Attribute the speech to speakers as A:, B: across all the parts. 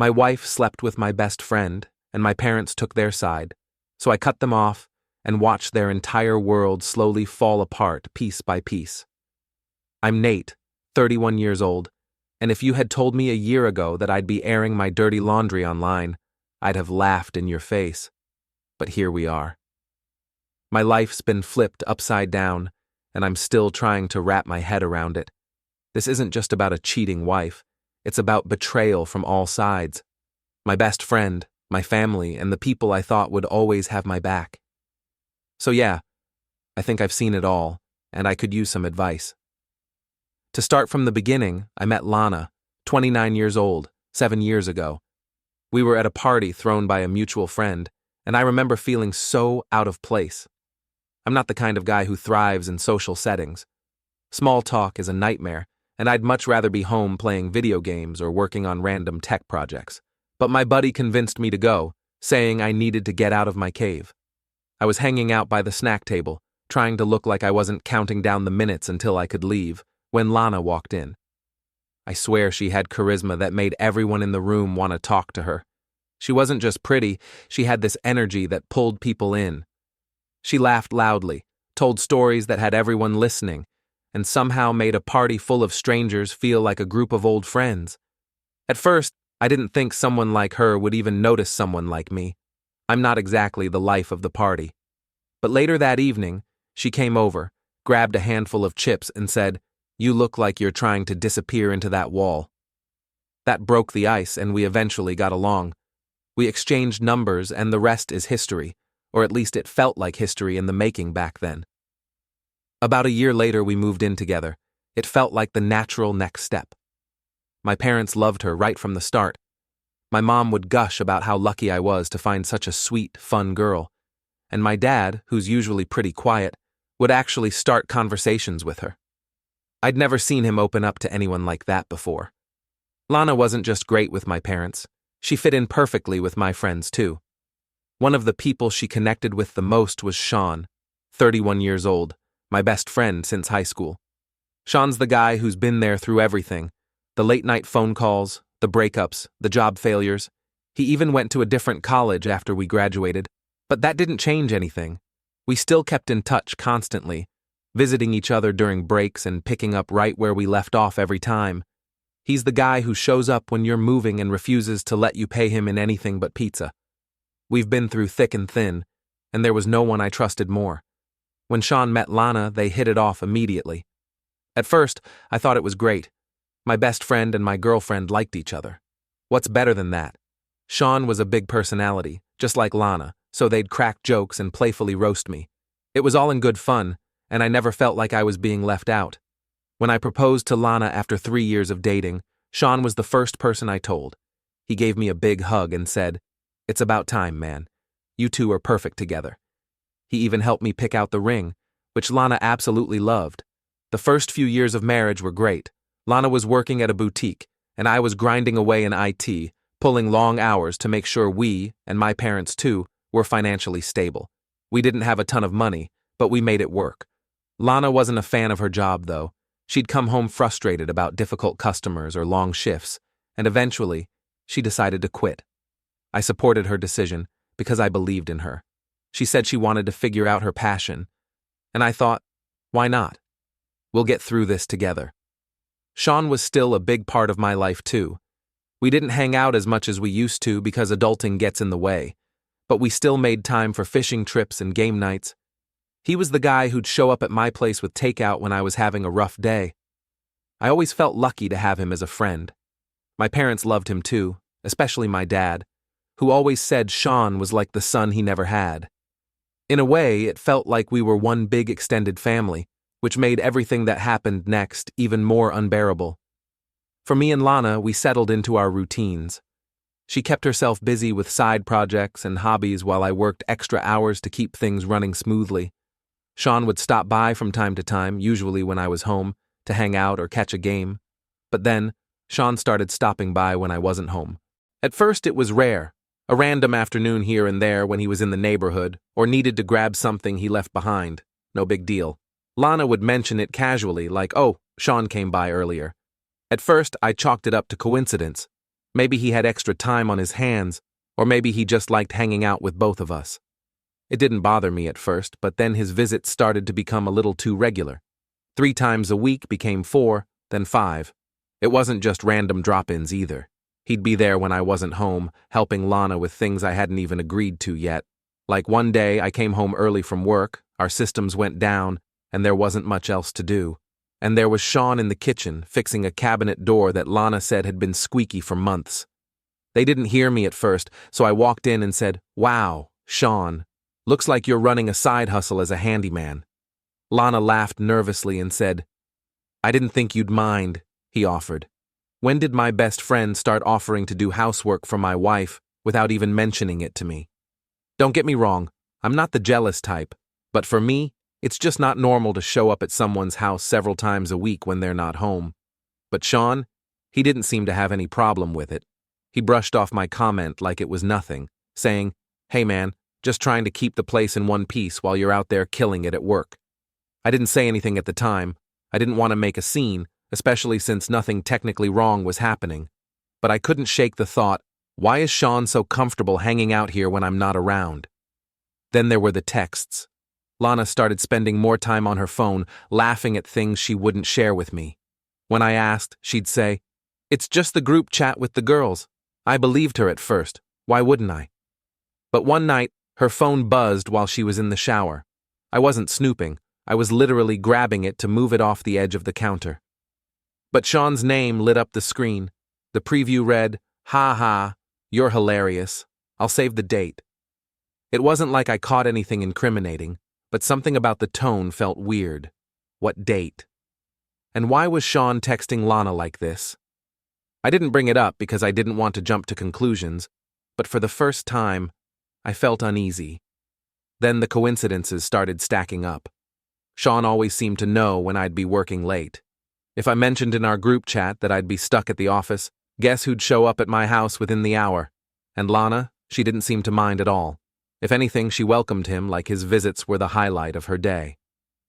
A: My wife slept with my best friend, and my parents took their side, so I cut them off and watched their entire world slowly fall apart piece by piece. I'm Nate, 31 years old, and if you had told me a year ago that I'd be airing my dirty laundry online, I'd have laughed in your face. But here we are. My life's been flipped upside down, and I'm still trying to wrap my head around it. This isn't just about a cheating wife, it's about betrayal from all sides. My best friend, my family, and the people I thought would always have my back. So yeah, I think I've seen it all, and I could use some advice. To start from the beginning, I met Lana, 29 years old, 7 years ago. We were at a party thrown by a mutual friend, and I remember feeling so out of place. I'm not the kind of guy who thrives in social settings. Small talk is a nightmare, and I'd much rather be home playing video games or working on random tech projects. But my buddy convinced me to go, saying I needed to get out of my cave. I was hanging out by the snack table, trying to look like I wasn't counting down the minutes until I could leave, when Lana walked in. I swear she had charisma that made everyone in the room want to talk to her. She wasn't just pretty, she had this energy that pulled people in. She laughed loudly, told stories that had everyone listening, and somehow made a party full of strangers feel like a group of old friends. At first, I didn't think someone like her would even notice someone like me. I'm not exactly the life of the party. But later that evening, she came over, grabbed a handful of chips and said, "You look like you're trying to disappear into that wall." That broke the ice and we eventually got along. We exchanged numbers and the rest is history, or at least it felt like history in the making back then. About a year later we moved in together. It felt like the natural next step. My parents loved her right from the start. My mom would gush about how lucky I was to find such a sweet, fun girl, and my dad, who's usually pretty quiet, would actually start conversations with her. I'd never seen him open up to anyone like that before. Lana wasn't just great with my parents, she fit in perfectly with my friends too. One of the people she connected with the most was Sean, 31 years old, my best friend since high school. Sean's the guy who's been there through everything, the late-night phone calls, the breakups, the job failures. He even went to a different college after we graduated, but that didn't change anything. We still kept in touch constantly, visiting each other during breaks and picking up right where we left off every time. He's the guy who shows up when you're moving and refuses to let you pay him in anything but pizza. We've been through thick and thin, and there was no one I trusted more. When Sean met Lana, they hit it off immediately. At first, I thought it was great. My best friend and my girlfriend liked each other. What's better than that? Sean was a big personality, just like Lana, so they'd crack jokes and playfully roast me. It was all in good fun, and I never felt like I was being left out. When I proposed to Lana after 3 years of dating, Sean was the first person I told. He gave me a big hug and said, "It's about time, man. You two are perfect together." He even helped me pick out the ring, which Lana absolutely loved. The first few years of marriage were great. Lana was working at a boutique, and I was grinding away in IT, pulling long hours to make sure we, and my parents too, were financially stable. We didn't have a ton of money, but we made it work. Lana wasn't a fan of her job, though. She'd come home frustrated about difficult customers or long shifts, and eventually, she decided to quit. I supported her decision because I believed in her. She said she wanted to figure out her passion, and I thought, why not? We'll get through this together. Sean was still a big part of my life too. We didn't hang out as much as we used to because adulting gets in the way, but we still made time for fishing trips and game nights. He was the guy who'd show up at my place with takeout when I was having a rough day. I always felt lucky to have him as a friend. My parents loved him too, especially my dad, who always said Sean was like the son he never had. In a way, it felt like we were one big extended family, which made everything that happened next even more unbearable. For me and Lana, we settled into our routines. She kept herself busy with side projects and hobbies while I worked extra hours to keep things running smoothly. Sean would stop by from time to time, usually when I was home, to hang out or catch a game. But then, Sean started stopping by when I wasn't home. At first it was rare, a random afternoon here and there when he was in the neighborhood or needed to grab something he left behind. No big deal. Lana would mention it casually, like, "Oh, Sean came by earlier." At first, I chalked it up to coincidence, Maybe he had extra time on his hands, or maybe he just liked hanging out with both of us. It didn't bother me at first, but then his visits started to become a little too regular. 3 times a week became 4, then 5. It wasn't just random drop-ins either. He'd be there when I wasn't home, helping Lana with things I hadn't even agreed to yet. Like one day I came home early from work, our systems went down, and there wasn't much else to do. And there was Sean in the kitchen, fixing a cabinet door that Lana said had been squeaky for months. They didn't hear me at first, so I walked in and said, "Wow, Sean, looks like you're running a side hustle as a handyman." Lana laughed nervously and said, "I didn't think you'd mind," he offered. When did my best friend start offering to do housework for my wife without even mentioning it to me? Don't get me wrong, I'm not the jealous type, but for me, it's just not normal to show up at someone's house several times a week when they're not home. But Sean, he didn't seem to have any problem with it. He brushed off my comment like it was nothing, saying, "Hey man, just trying to keep the place in one piece while you're out there killing it at work." I didn't say anything at the time. I didn't want to make a scene, especially since nothing technically wrong was happening. But I couldn't shake the thought, why is Sean so comfortable hanging out here when I'm not around? Then there were the texts. Lana started spending more time on her phone, laughing at things she wouldn't share with me. When I asked, she'd say, "It's just the group chat with the girls." I believed her at first. Why wouldn't I? But one night, her phone buzzed while she was in the shower. I wasn't snooping. I was literally grabbing it to move it off the edge of the counter. But Sean's name lit up the screen. The preview read, "Ha ha, you're hilarious. I'll save the date." It wasn't like I caught anything incriminating, but something about the tone felt weird. What date? And why was Sean texting Lana like this? I didn't bring it up because I didn't want to jump to conclusions, but for the first time, I felt uneasy. Then the coincidences started stacking up. Sean always seemed to know when I'd be working late. If I mentioned in our group chat that I'd be stuck at the office, guess who'd show up at my house within the hour? And Lana, she didn't seem to mind at all. If anything, she welcomed him like his visits were the highlight of her day.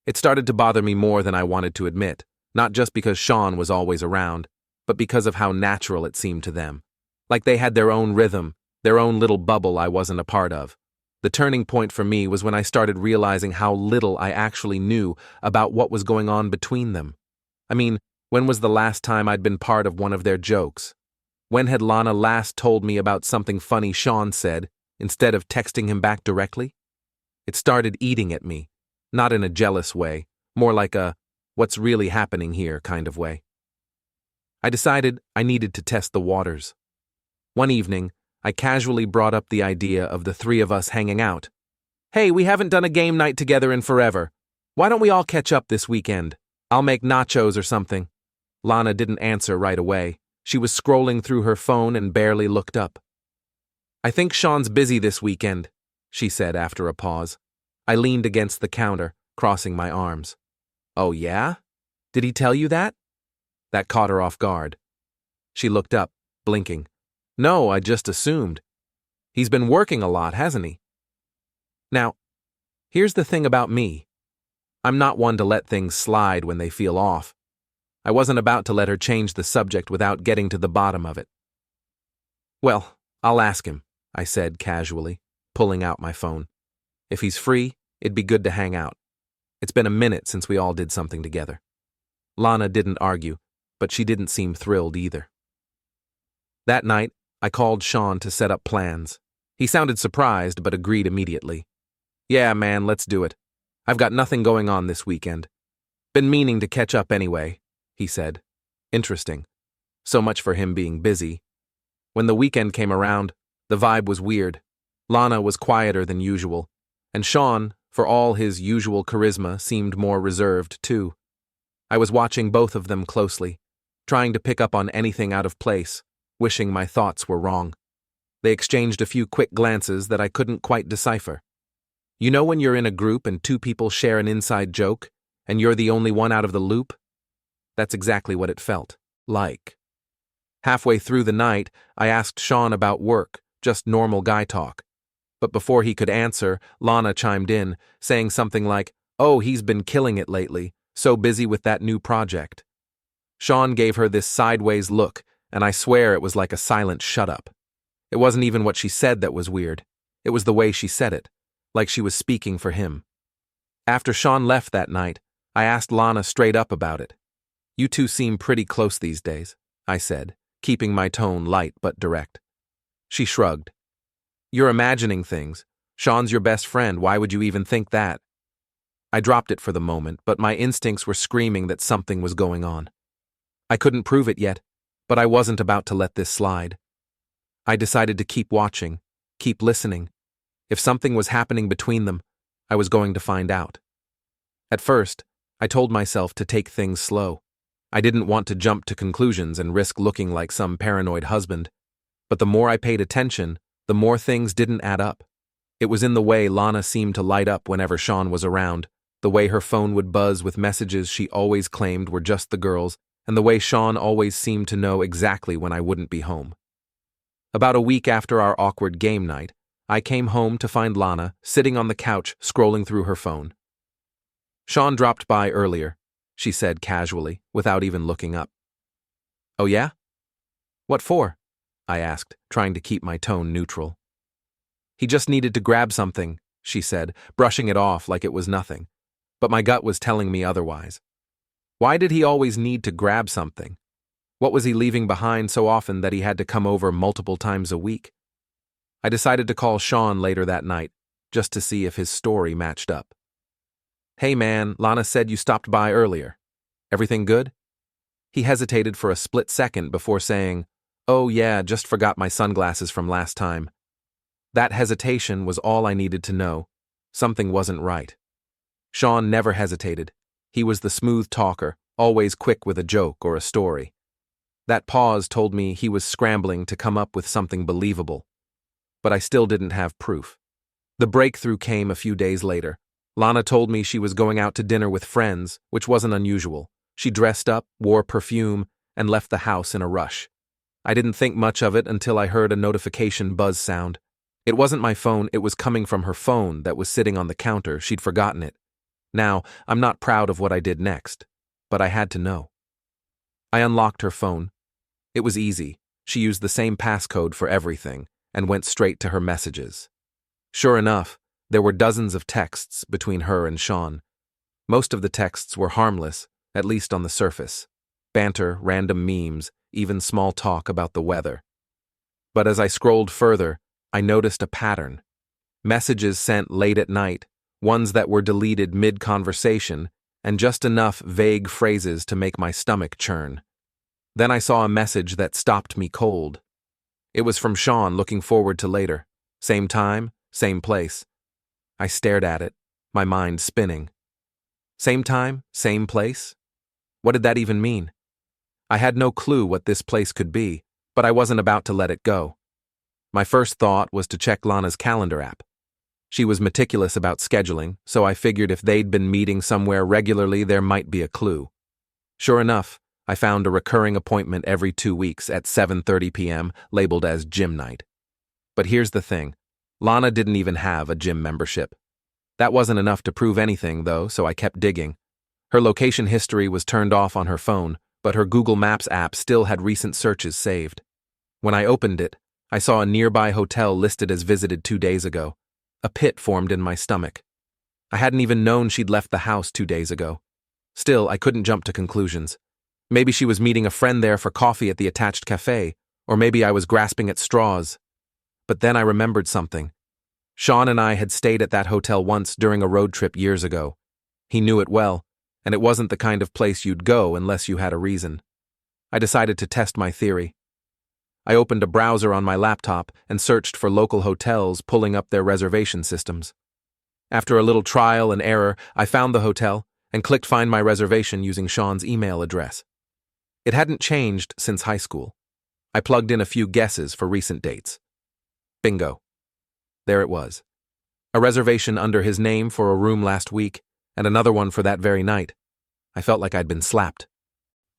A: It started to bother me more than I wanted to admit, not just because Sean was always around, but because of how natural it seemed to them. Like they had their own rhythm, their own little bubble I wasn't a part of. The turning point for me was when I started realizing how little I actually knew about what was going on between them. I mean, when was the last time I'd been part of one of their jokes? When had Lana last told me about something funny Sean said, instead of texting him back directly? It started eating at me, not in a jealous way, more like a, what's really happening here kind of way. I decided I needed to test the waters. One evening, I casually brought up the idea of the 3 of us hanging out. "Hey, we haven't done a game night together in forever. Why don't we all catch up this weekend? I'll make nachos or something." Lana didn't answer right away. She was scrolling through her phone and barely looked up. "I think Sean's busy this weekend," she said after a pause. I leaned against the counter, crossing my arms. "Oh yeah? Did he tell you that?" That caught her off guard. She looked up, blinking. "No, I just assumed. He's been working a lot, hasn't he?" Now, here's the thing about me. I'm not one to let things slide when they feel off. I wasn't about to let her change the subject without getting to the bottom of it. "Well, I'll ask him," I said casually, pulling out my phone. "If he's free, it'd be good to hang out. It's been a minute since we all did something together." Lana didn't argue, but she didn't seem thrilled either. That night, I called Sean to set up plans. He sounded surprised but agreed immediately. "Yeah, man, let's do it. I've got nothing going on this weekend. Been meaning to catch up anyway," he said. Interesting. So much for him being busy. When the weekend came around, the vibe was weird. Lana was quieter than usual, and Sean, for all his usual charisma, seemed more reserved too. I was watching both of them closely, trying to pick up on anything out of place, wishing my thoughts were wrong. They exchanged a few quick glances that I couldn't quite decipher. You know when you're in a group and 2 people share an inside joke, and you're the only one out of the loop? That's exactly what it felt like. Halfway through the night, I asked Sean about work, just normal guy talk. But before he could answer, Lana chimed in, saying something like, "Oh, he's been killing it lately, so busy with that new project." Sean gave her this sideways look, and I swear it was like a silent shut up. It wasn't even what she said that was weird. It was the way she said it, like she was speaking for him. After Sean left that night, I asked Lana straight up about it. "You two seem pretty close these days," I said, keeping my tone light but direct. She shrugged. "You're imagining things. Sean's your best friend, why would you even think that?" I dropped it for the moment, but my instincts were screaming that something was going on. I couldn't prove it yet, but I wasn't about to let this slide. I decided to keep watching, keep listening. If something was happening between them, I was going to find out. At first, I told myself to take things slow. I didn't want to jump to conclusions and risk looking like some paranoid husband. But the more I paid attention, the more things didn't add up. It was in the way Lana seemed to light up whenever Sean was around, the way her phone would buzz with messages she always claimed were just the girls, and the way Sean always seemed to know exactly when I wouldn't be home. About a week after our awkward game night, I came home to find Lana sitting on the couch scrolling through her phone. "Sean dropped by earlier," she said casually, without even looking up. "Oh yeah? What for?" I asked, trying to keep my tone neutral. "He just needed to grab something," she said, brushing it off like it was nothing. But my gut was telling me otherwise. Why did he always need to grab something? What was he leaving behind so often that he had to come over multiple times a week? I decided to call Sean later that night, just to see if his story matched up. "Hey man, Lana said you stopped by earlier. Everything good?" He hesitated for a split second before saying, "Oh yeah, just forgot my sunglasses from last time." That hesitation was all I needed to know. Something wasn't right. Sean never hesitated. He was the smooth talker, always quick with a joke or a story. That pause told me he was scrambling to come up with something believable. But I still didn't have proof. The breakthrough came a few days later. Lana told me she was going out to dinner with friends, which wasn't unusual. She dressed up, wore perfume, and left the house in a rush. I didn't think much of it until I heard a notification buzz sound. It wasn't my phone, it was coming from her phone that was sitting on the counter. She'd forgotten it. Now, I'm not proud of what I did next, but I had to know. I unlocked her phone. It was easy. She used the same passcode for everything and went straight to her messages. Sure enough, there were dozens of texts between her and Sean. Most of the texts were harmless, at least on the surface. Banter, random memes, even small talk about the weather. But as I scrolled further, I noticed a pattern. Messages sent late at night, ones that were deleted mid-conversation, and just enough vague phrases to make my stomach churn. Then I saw a message that stopped me cold. It was from Sean looking forward to later. Same time, same place. I stared at it, my mind spinning. Same time, same place? What did that even mean? I had no clue what this place could be, but I wasn't about to let it go. My first thought was to check Lana's calendar app. She was meticulous about scheduling, so I figured if they'd been meeting somewhere regularly, there might be a clue. Sure enough, I found a recurring appointment every 2 weeks at 7:30 p.m. labeled as gym night. But here's the thing. Lana didn't even have a gym membership. That wasn't enough to prove anything, though, so I kept digging. Her location history was turned off on her phone, but her Google Maps app still had recent searches saved. When I opened it, I saw a nearby hotel listed as visited 2 days ago. A pit formed in my stomach. I hadn't even known she'd left the house 2 days ago. Still, I couldn't jump to conclusions. Maybe she was meeting a friend there for coffee at the attached cafe, or maybe I was grasping at straws. But then I remembered something. Sean and I had stayed at that hotel once during a road trip years ago. He knew it well, and it wasn't the kind of place you'd go unless you had a reason. I decided to test my theory. I opened a browser on my laptop and searched for local hotels, pulling up their reservation systems. After a little trial and error, I found the hotel and clicked Find My Reservation using Sean's email address. It hadn't changed since high school. I plugged in a few guesses for recent dates. Bingo. There it was. A reservation under his name for a room last week, and another one for that very night. I felt like I'd been slapped.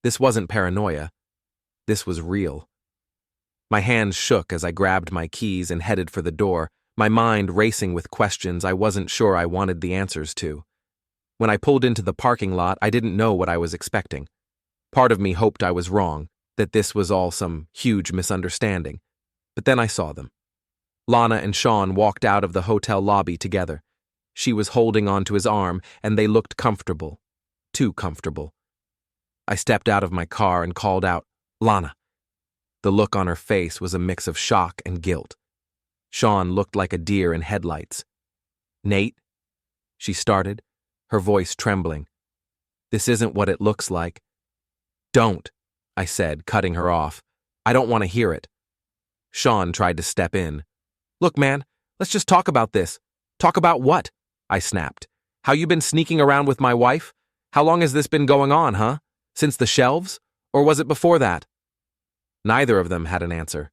A: This wasn't paranoia. This was real. My hands shook as I grabbed my keys and headed for the door, my mind racing with questions I wasn't sure I wanted the answers to. When I pulled into the parking lot, I didn't know what I was expecting. Part of me hoped I was wrong. that this was all some huge misunderstanding. But then I saw them. Lana and Sean walked out of the hotel lobby together. She was holding onto his arm, and they looked comfortable. Too comfortable. I stepped out of my car and called out, "Lana." The look on her face was a mix of shock and guilt. Sean looked like a deer in headlights. "Nate?" she started, her voice trembling. "This isn't what it looks like." "Don't," I said, cutting her off. "I don't want to hear it." Sean tried to step in. "Look, man, let's just talk about this." "Talk about what?" I snapped. "How you been sneaking around with my wife? How long has this been going on, huh? Since the shelves? Or was it before that?" Neither of them had an answer.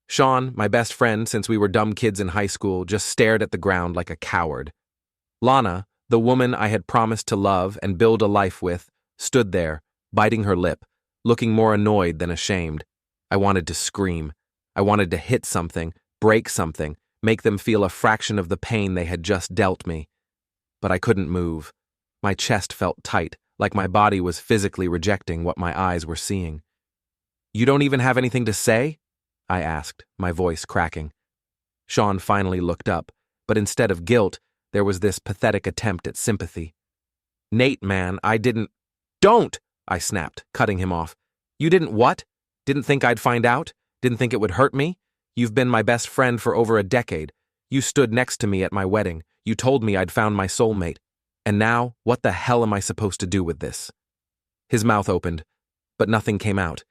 A: Sean, my best friend since we were dumb kids in high school, just stared at the ground like a coward. Lana, the woman I had promised to love and build a life with, stood there, biting her lip, looking more annoyed than ashamed. I wanted to scream. I wanted to hit something, break something, make them feel a fraction of the pain they had just dealt me. But I couldn't move. My chest felt tight, like my body was physically rejecting what my eyes were seeing. "You don't even have anything to say?" I asked, my voice cracking. Sean finally looked up, but instead of guilt, there was this pathetic attempt at sympathy. "Nate, man, I didn't—" "Don't!" I snapped, cutting him off. "You didn't what? Didn't think I'd find out? Didn't think it would hurt me? You've been my best friend for over a decade. You stood next to me at my wedding. You told me I'd found my soulmate. And now, what the hell am I supposed to do with this?" His mouth opened, but nothing came out.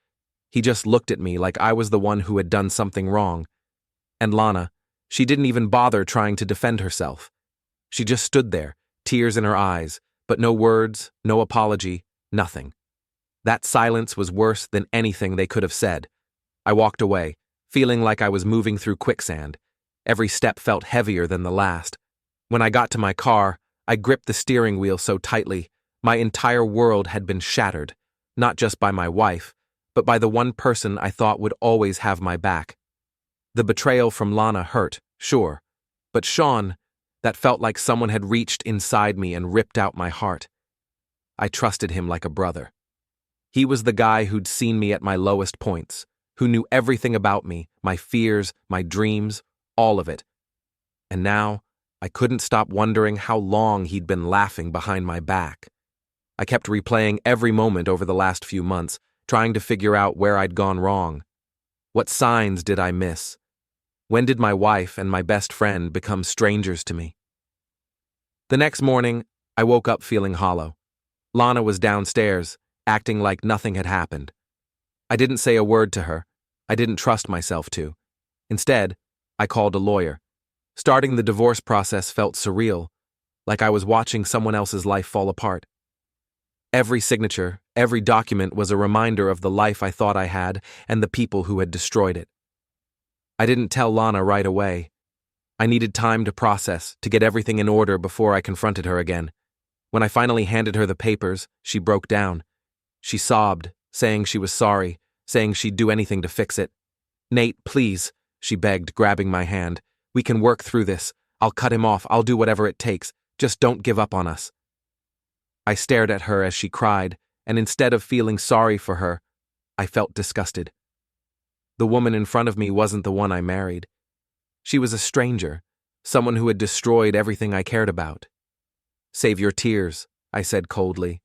A: He just looked at me like I was the one who had done something wrong. And Lana, she didn't even bother trying to defend herself. She just stood there, tears in her eyes, but no words, no apology, nothing. That silence was worse than anything they could have said. I walked away, feeling like I was moving through quicksand. Every step felt heavier than the last. When I got to my car, I gripped the steering wheel so tightly, my entire world had been shattered, not just by my wife, but by the one person I thought would always have my back. The betrayal from Lana hurt, sure, but Sean, that felt like someone had reached inside me and ripped out my heart. I trusted him like a brother. He was the guy who'd seen me at my lowest points, who knew everything about me, my fears, my dreams, all of it. And now, I couldn't stop wondering how long he'd been laughing behind my back. I kept replaying every moment over the last few months, trying to figure out where I'd gone wrong. What signs did I miss? When did my wife and my best friend become strangers to me? The next morning, I woke up feeling hollow. Lana was downstairs, acting like nothing had happened. I didn't say a word to her. I didn't trust myself to. Instead, I called a lawyer. Starting the divorce process felt surreal, like I was watching someone else's life fall apart. Every signature, every document was a reminder of the life I thought I had and the people who had destroyed it. I didn't tell Lana right away. I needed time to process, to get everything in order before I confronted her again. When I finally handed her the papers, she broke down. She sobbed, saying she was sorry, saying she'd do anything to fix it. "Nate, please," she begged, grabbing my hand. "We can work through this. I'll cut him off. I'll do whatever it takes. Just don't give up on us." I stared at her as she cried, and instead of feeling sorry for her, I felt disgusted. The woman in front of me wasn't the one I married. She was a stranger, someone who had destroyed everything I cared about. "Save your tears," I said coldly.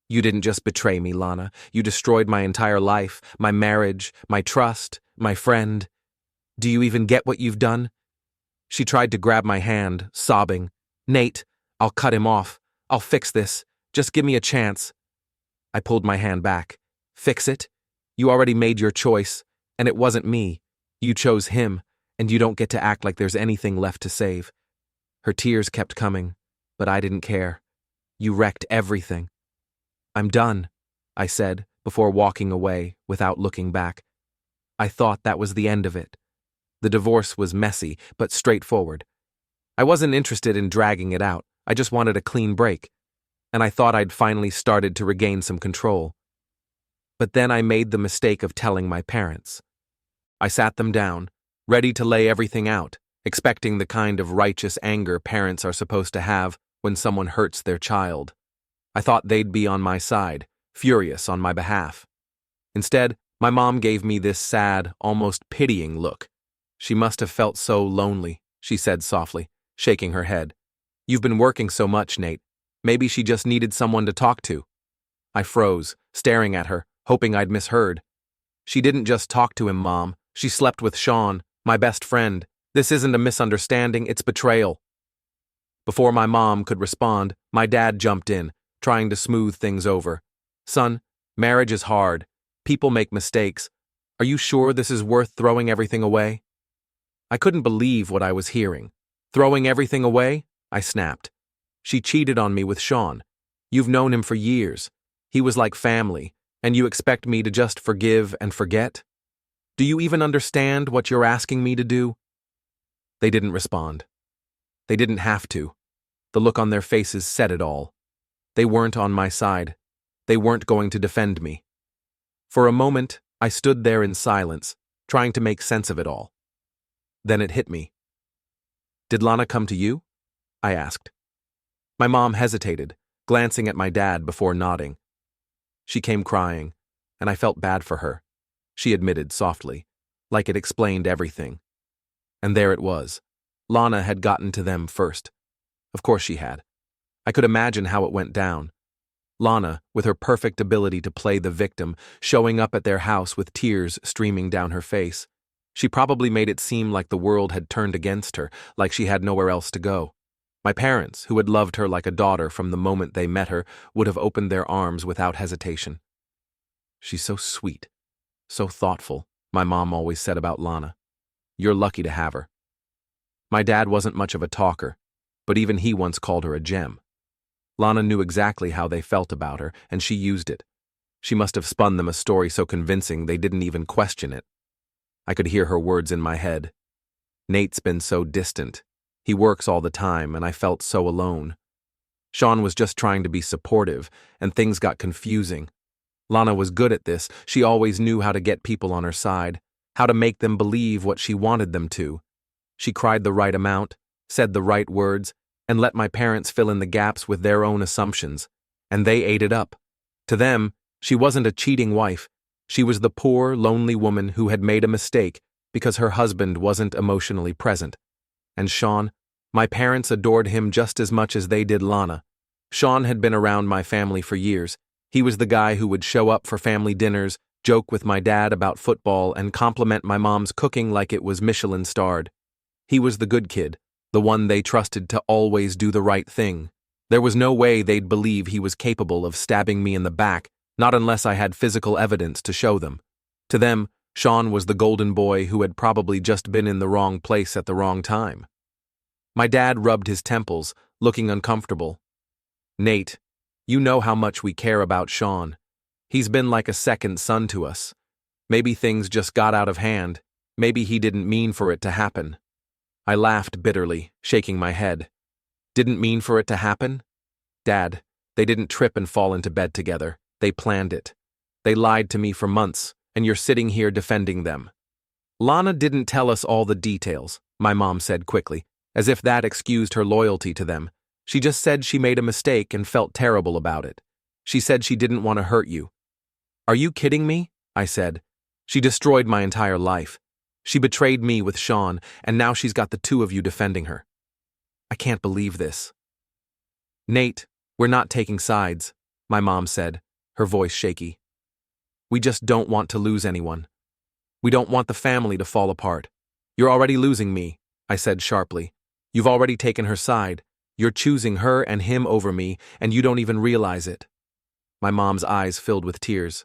A: "You didn't just betray me, Lana. You destroyed my entire life, my marriage, my trust, my friend. Do you even get what you've done?" She tried to grab my hand, sobbing. "Nate, I'll cut him off. I'll fix this. Just give me a chance." I pulled my hand back. "Fix it? You already made your choice, and it wasn't me. You chose him, and you don't get to act like there's anything left to save." Her tears kept coming, but I didn't care. "You wrecked everything." "I'm done," I said, before walking away without looking back. I thought that was the end of it. The divorce was messy, but straightforward. I wasn't interested in dragging it out. I just wanted a clean break. And I thought I'd finally started to regain some control. But then I made the mistake of telling my parents. I sat them down, ready to lay everything out, expecting the kind of righteous anger parents are supposed to have when someone hurts their child. I thought they'd be on my side, furious on my behalf. Instead, My mom gave me this sad, almost pitying look. She must have felt so lonely, she said softly, shaking her head. You've been working so much, Nate. Maybe she just needed someone to talk to. I froze, staring at her, hoping I'd misheard. She didn't just talk to him, Mom. She slept with Sean, my best friend. This isn't a misunderstanding, it's betrayal. Before my mom could respond, my dad jumped in, trying to smooth things over. Son, marriage is hard. People make mistakes. Are you sure this is worth throwing everything away? I couldn't believe what I was hearing. Throwing everything away? I snapped. She cheated on me with Sean. You've known him for years. He was like family, and you expect me to just forgive and forget? Do you even understand what you're asking me to do? They didn't respond. They didn't have to. The look on their faces said it all. They weren't on my side. They weren't going to defend me. For a moment, I stood there in silence, trying to make sense of it all. Then it hit me. Did Lana come to you? I asked. My mom hesitated, glancing at my dad before nodding. She came crying, and I felt bad for her, she admitted softly, like it explained everything. And there it was. Lana had gotten to them first. Of course she had. I could imagine how it went down. Lana, with her perfect ability to play the victim, showing up at their house with tears streaming down her face. She probably made it seem like the world had turned against her, like she had nowhere else to go. My parents, who had loved her like a daughter from the moment they met her, would have opened their arms without hesitation. She's so sweet, so thoughtful, my mom always said about Lana. You're lucky to have her. My dad wasn't much of a talker, but even he once called her a gem. Lana knew exactly how they felt about her, and she used it. She must have spun them a story so convincing they didn't even question it. I could hear her words in my head. Nate's been so distant. He works all the time, and I felt so alone. Sean was just trying to be supportive, and things got confusing. Lana was good at this. She always knew how to get people on her side, how to make them believe what she wanted them to. She cried the right amount, said the right words, and let my parents fill in the gaps with their own assumptions, and they ate it up. To them, she wasn't a cheating wife. She was the poor, lonely woman who had made a mistake because her husband wasn't emotionally present. And Sean, my parents adored him just as much as they did Lana. Sean had been around my family for years. He was the guy who would show up for family dinners, joke with my dad about football, and compliment my mom's cooking like it was Michelin-starred. He was the good kid, the one they trusted to always do the right thing. There was no way they'd believe he was capable of stabbing me in the back, not unless I had physical evidence to show them. To them, Sean was the golden boy who had probably just been in the wrong place at the wrong time. My dad rubbed his temples, looking uncomfortable. Nate, you know how much we care about Sean. He's been like a second son to us. Maybe things just got out of hand. Maybe he didn't mean for it to happen. I laughed bitterly, shaking my head. Didn't mean for it to happen? Dad, they didn't trip and fall into bed together. They planned it. They lied to me for months, and you're sitting here defending them. Lana didn't tell us all the details, my mom said quickly, as if that excused her loyalty to them. She just said she made a mistake and felt terrible about it. She said she didn't want to hurt you. Are you kidding me? I said. She destroyed my entire life. She betrayed me with Sean, and now she's got the two of you defending her. I can't believe this. Nate, we're not taking sides, my mom said, her voice shaky. We just don't want to lose anyone. We don't want the family to fall apart. You're already losing me, I said sharply. You've already taken her side. You're choosing her and him over me, and you don't even realize it. My mom's eyes filled with tears.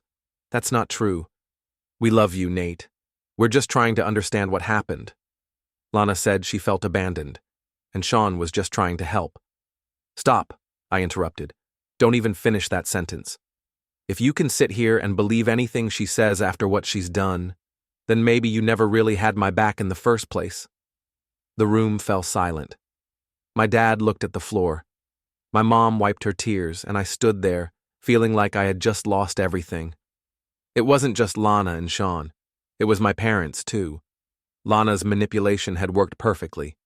A: That's not true. We love you, Nate. We're just trying to understand what happened. Lana said she felt abandoned, and Sean was just trying to help. Stop, I interrupted. Don't even finish that sentence. If you can sit here and believe anything she says after what she's done, then maybe you never really had my back in the first place. The room fell silent. My dad looked at the floor. My mom wiped her tears, and I stood there, feeling like I had just lost everything. It wasn't just Lana and Sean. It was my parents, too. Lana's manipulation had worked perfectly.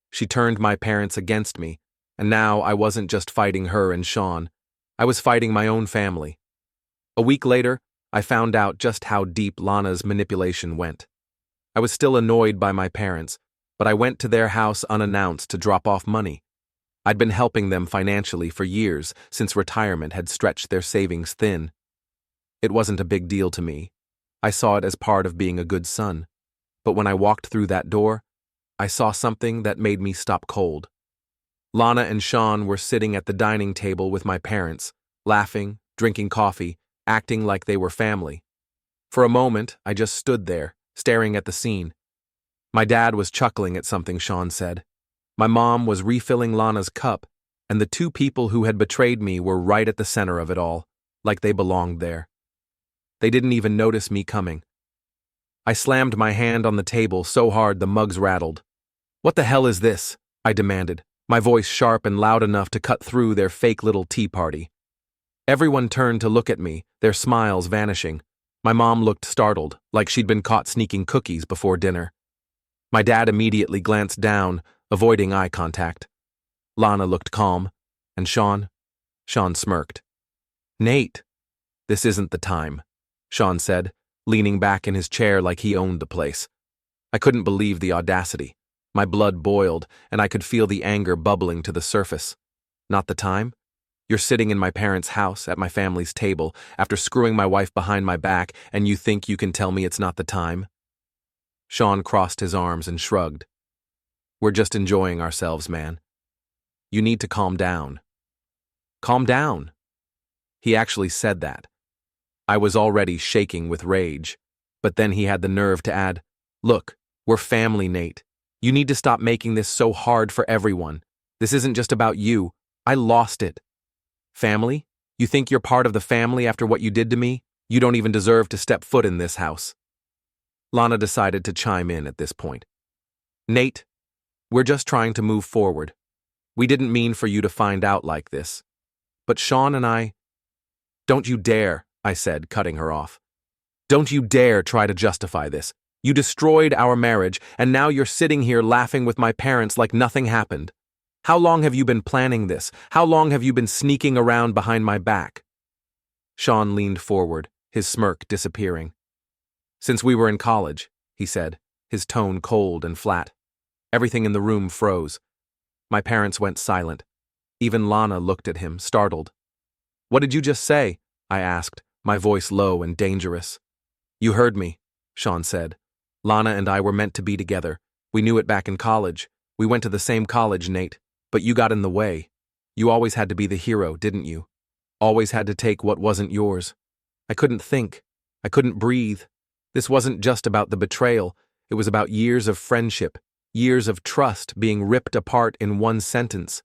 A: She turned my parents against me, and now I wasn't just fighting her and Sean. I was fighting my own family. A week later, I found out just how deep Lana's manipulation went. I was still annoyed by my parents, but I went to their house unannounced to drop off money. I'd been helping them financially for years, since retirement had stretched their savings thin. It wasn't a big deal to me. I saw it as part of being a good son. But when I walked through that door, I saw something that made me stop cold. Lana and Sean were sitting at the dining table with my parents, laughing, drinking coffee, acting like they were family. For a moment, I just stood there, staring at the scene. My dad was chuckling at something Sean said. My mom was refilling Lana's cup, and the two people who had betrayed me were right at the center of it all, like they belonged there. They didn't even notice me coming. I slammed my hand on the table so hard the mugs rattled. "What the hell is this?" I demanded, my voice sharp and loud enough to cut through their fake little tea party. Everyone turned to look at me, their smiles vanishing. My mom looked startled, like she'd been caught sneaking cookies before dinner. My dad immediately glanced down, avoiding eye contact. Lana looked calm, and Sean smirked. "Nate, this isn't the time," Sean said, leaning back in his chair like he owned the place. I couldn't believe the audacity. My blood boiled, and I could feel the anger bubbling to the surface. "Not the time? You're sitting in my parents' house, at my family's table, after screwing my wife behind my back, and you think you can tell me it's not the time?" Sean crossed his arms and shrugged. "We're just enjoying ourselves, man. You need to calm down." "Calm down?" He actually said that. I was already shaking with rage, but then he had the nerve to add, "Look, we're family, Nate. You need to stop making this so hard for everyone. This isn't just about you. I lost it." "Family? You think you're part of the family after what you did to me? You don't even deserve to step foot in this house." Lana decided to chime in at this point. "Nate, we're just trying to move forward. We didn't mean for you to find out like this. But Sean and I—" "Don't you dare," I said, cutting her off. "Don't you dare try to justify this. You destroyed our marriage, and now you're sitting here laughing with my parents like nothing happened. How long have you been planning this? How long have you been sneaking around behind my back?" Sean leaned forward, his smirk disappearing. "Since we were in college," he said, his tone cold and flat. Everything in the room froze. My parents went silent. Even Lana looked at him, startled. "What did you just say?" I asked, my voice low and dangerous. "You heard me," Sean said. "Lana and I were meant to be together. We knew it back in college. We went to the same college, Nate. But you got in the way. You always had to be the hero, didn't you? Always had to take what wasn't yours. I couldn't think. I couldn't breathe. This wasn't just about the betrayal. It was about years of friendship, years of trust being ripped apart in one sentence.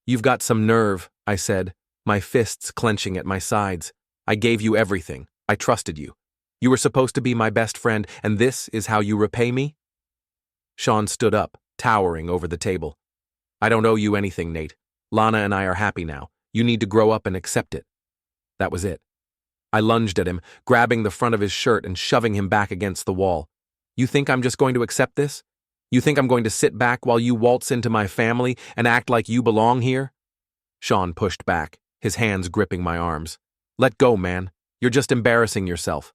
A: "You've got some nerve," I said, my fists clenching at my sides. "I gave you everything. I trusted you. You were supposed to be my best friend, and this is how you repay me?" Sean stood up, towering over the table. "I don't owe you anything, Nate. Lana and I are happy now. You need to grow up and accept it." That was it. I lunged at him, grabbing the front of his shirt and shoving him back against the wall. "You think I'm just going to accept this? You think I'm going to sit back while you waltz into my family and act like you belong here?" Sean pushed back, his hands gripping my arms. "Let go, man. You're just embarrassing yourself."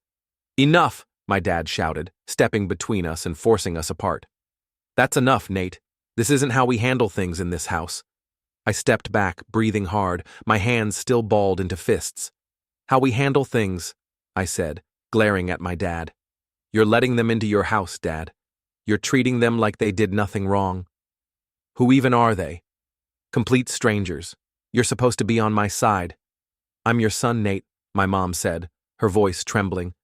A: "Enough!" my dad shouted, stepping between us and forcing us apart. "That's enough, Nate. This isn't how we handle things in this house." I stepped back, breathing hard, my hands still balled into fists. "How we handle things," I said, glaring at my dad. "You're letting them into your house, Dad. You're treating them like they did nothing wrong. Who even are they? Complete strangers. You're supposed to be on my side." "I'm your son, Nate," my mom said, her voice trembling.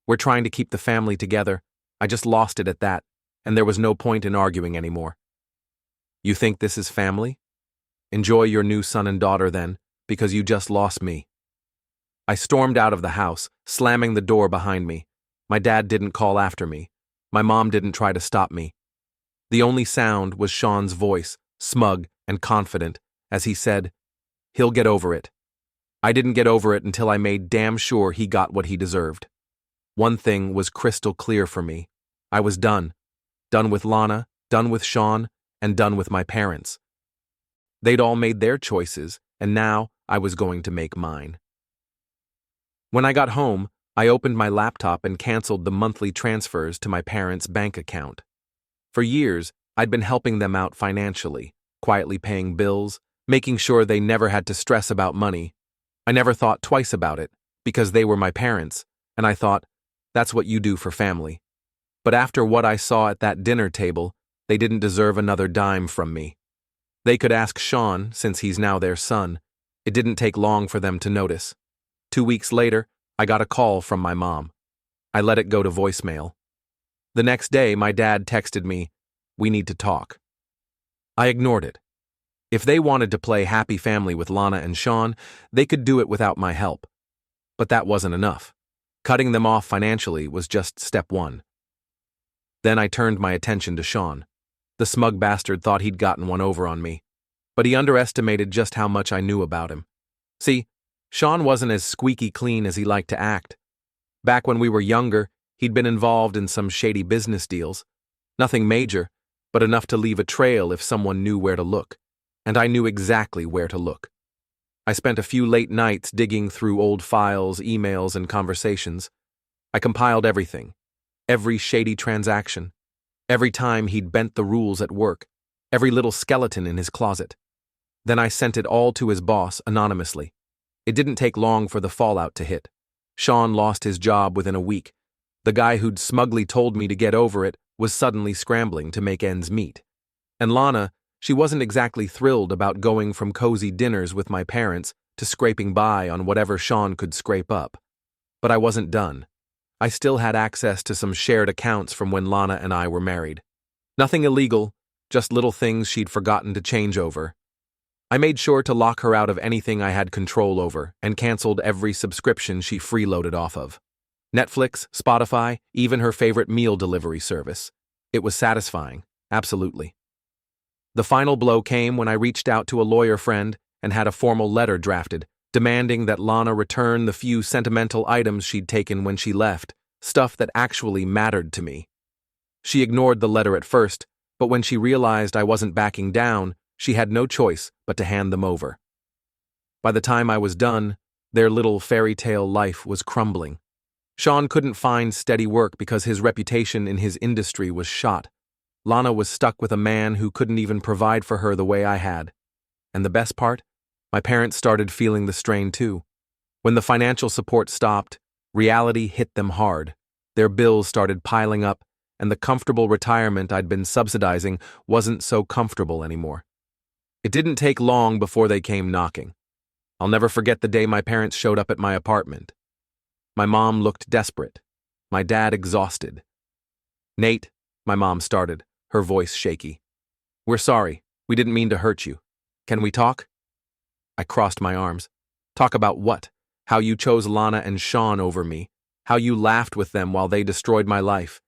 A: "We're trying to keep the family together. I just lost it at that, and there was no point in arguing anymore." "You think this is family? Enjoy your new son and daughter then, because you just lost me." I stormed out of the house, slamming the door behind me. My dad didn't call after me. My mom didn't try to stop me. The only sound was Sean's voice, smug and confident, as he said, "He'll get over it." I didn't get over it until I made damn sure he got what he deserved. One thing was crystal clear for me. I was done. Done with Lana, done with Sean, and done with my parents. They'd all made their choices, and now I was going to make mine. When I got home, I opened my laptop and canceled the monthly transfers to my parents' bank account. For years, I'd been helping them out financially, quietly paying bills, making sure they never had to stress about money. I never thought twice about it, because they were my parents, and I thought, that's what you do for family. But after what I saw at that dinner table, they didn't deserve another dime from me. They could ask Sean, since he's now their son. It didn't take long for them to notice. 2 weeks later, I got a call from my mom. I let it go to voicemail. The next day, my dad texted me, "We need to talk." I ignored it. If they wanted to play happy family with Lana and Sean, they could do it without my help. But that wasn't enough. Cutting them off financially was just step one. Then I turned my attention to Sean. The smug bastard thought he'd gotten one over on me. But he underestimated just how much I knew about him. See, Sean wasn't as squeaky clean as he liked to act. Back when we were younger, he'd been involved in some shady business deals. Nothing major, but enough to leave a trail if someone knew where to look. And I knew exactly where to look. I spent a few late nights digging through old files, emails, and conversations. I compiled everything. Every shady transaction. Every time he'd bent the rules at work. Every little skeleton in his closet. Then I sent it all to his boss anonymously. It didn't take long for the fallout to hit. Sean lost his job within a week. The guy who'd smugly told me to get over it was suddenly scrambling to make ends meet. And Lana, she wasn't exactly thrilled about going from cozy dinners with my parents to scraping by on whatever Sean could scrape up. But I wasn't done. I still had access to some shared accounts from when Lana and I were married. Nothing illegal, just little things she'd forgotten to change over. I made sure to lock her out of anything I had control over and canceled every subscription she freeloaded off of. Netflix, Spotify, even her favorite meal delivery service. It was satisfying, absolutely. The final blow came when I reached out to a lawyer friend and had a formal letter drafted, demanding that Lana return the few sentimental items she'd taken when she left, stuff that actually mattered to me. She ignored the letter at first, but when she realized I wasn't backing down, she had no choice but to hand them over. By the time I was done, their little fairy tale life was crumbling. Sean couldn't find steady work because his reputation in his industry was shot. Lana was stuck with a man who couldn't even provide for her the way I had. And the best part? My parents started feeling the strain too. When the financial support stopped, reality hit them hard. Their bills started piling up, and the comfortable retirement I'd been subsidizing wasn't so comfortable anymore. It didn't take long before they came knocking. I'll never forget the day my parents showed up at my apartment. My mom looked desperate. My dad exhausted. "Nate," my mom started, her voice shaky. "We're sorry. We didn't mean to hurt you. Can we talk?" I crossed my arms. "Talk about what? How you chose Lana and Sean over me. How you laughed with them while they destroyed my life."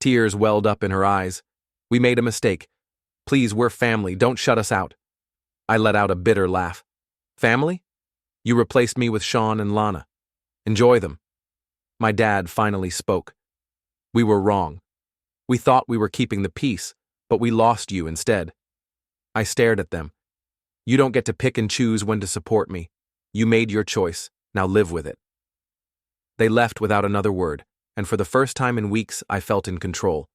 A: Tears welled up in her eyes. "We made a mistake. Please, we're family. Don't shut us out." I let out a bitter laugh. "Family? You replaced me with Sean and Lana. Enjoy them." My dad finally spoke. "We were wrong. We thought we were keeping the peace, but we lost you instead." I stared at them. "You don't get to pick and choose when to support me. You made your choice. Now live with it." They left without another word, and for the first time in weeks, I felt in control.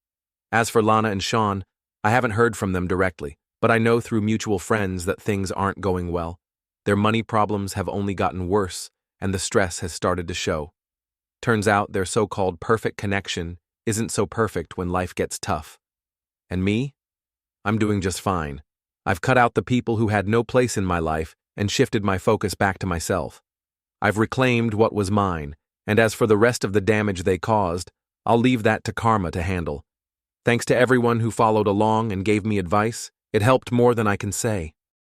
A: As for Lana and Sean, I haven't heard from them directly, but I know through mutual friends that things aren't going well. Their money problems have only gotten worse, and the stress has started to show. Turns out their so-called perfect connection isn't so perfect when life gets tough. And me? I'm doing just fine. I've cut out the people who had no place in my life and shifted my focus back to myself. I've reclaimed what was mine, and as for the rest of the damage they caused, I'll leave that to karma to handle. Thanks to everyone who followed along and gave me advice. It helped more than I can say.